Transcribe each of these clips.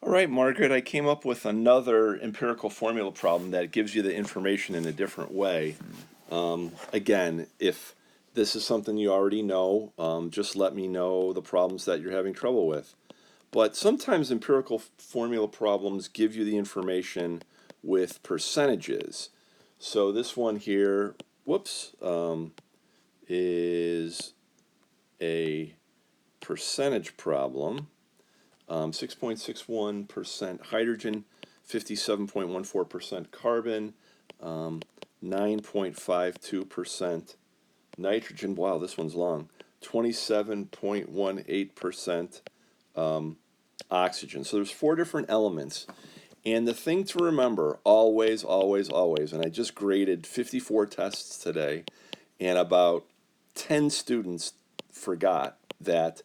All right, Margaret, I came up with another empirical formula problem that gives you the information in a different way. Again, if this is something you already know, just let me know the problems that you're having trouble with. But sometimes empirical formula problems give you the information with percentages. So this one here, whoops, is a percentage problem. 6.61% hydrogen, 57.14% carbon, 9.52% nitrogen. Wow, this one's long. 27.18% oxygen. So there's four different elements. And the thing to remember, always, always, always, and I just graded 54 tests today, and about 10 students forgot that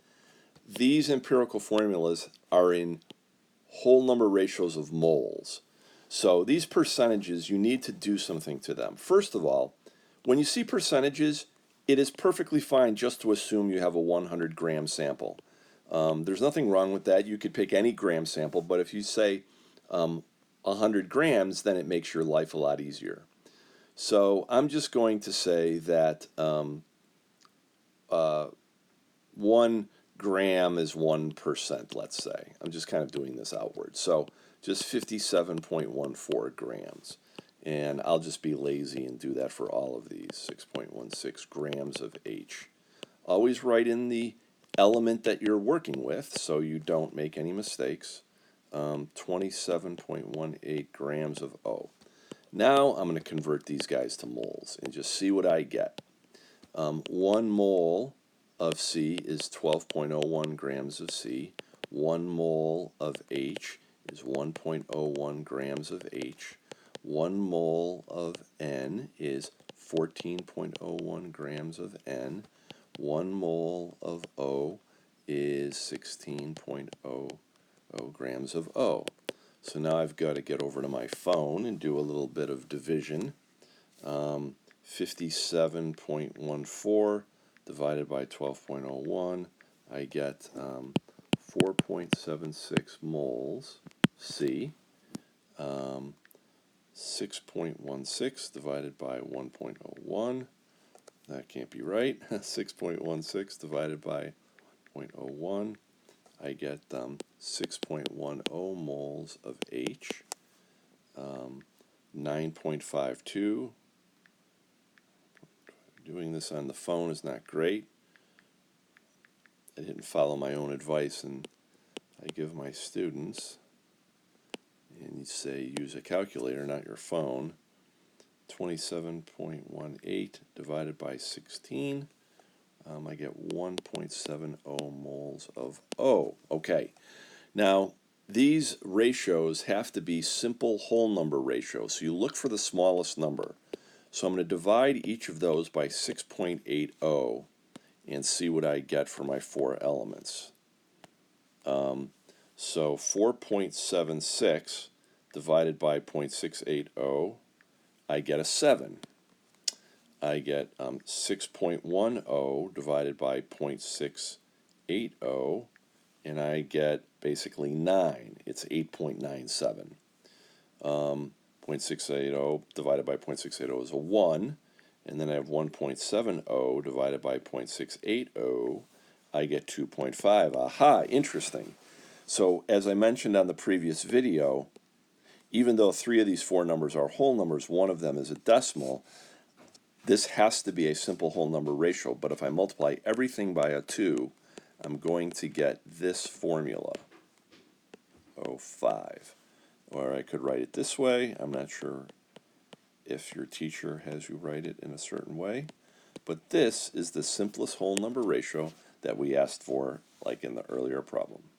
these empirical formulas are in whole number ratios of moles. So these percentages, you need to do something to them. First of all, when you see percentages, it is perfectly fine just to assume you have a 100-gram sample. There's nothing wrong with that. You could pick any gram sample, but if you say 100 grams, then it makes your life a lot easier. So I'm just going to say that 1 gram is 1%, let's say. I'm just kind of doing this outward. So just 57.14 grams. And I'll just be lazy and do that for all of these, 6.16 grams of H. Always write in the element that you're working with so you don't make any mistakes. 27.18 grams of O. Now I'm going to convert these guys to moles and just see what I get. 1 mole of C is 12.01 grams of C. 1 mole of H is 1.01 grams of H. 1 mole of N is 14.01 grams of N. 1 mole of O is 16.00 grams of O. So now I've got to get over to my phone and do a little bit of division. 57.14 divided by 12.01, I get 4.76 moles C. 6.16 divided by 1.01, that can't be right. 6.16 divided by 0.01, I get 6.10 moles of H. 9.52. Doing this on the phone is not great. I didn't follow my own advice, and I give my students, and you say use a calculator, not your phone. 27.18 divided by 16. I get 1.70 moles of O. Okay, now these ratios have to be simple whole number ratios, so you look for the smallest number. So I'm going to divide each of those by 6.80 and see what I get for my four elements. So 4.76 divided by 0.680, I get a 7. I get 6.10 divided by 0.680, and I get basically 9. It's 8.97. 0.680 divided by 0.680 is a 1, and then I have 1.70 divided by 0.680, I get 2.5. Aha, interesting. So as I mentioned on the previous video, even though 3 of these 4 numbers are whole numbers, one of them is a decimal, this has to be a simple whole number ratio, but if I multiply everything by a 2, I'm going to get this formula, 0.5. Or I could write it this way. I'm not sure if your teacher has you write it in a certain way, but this is the simplest whole number ratio that we asked for, like in the earlier problem.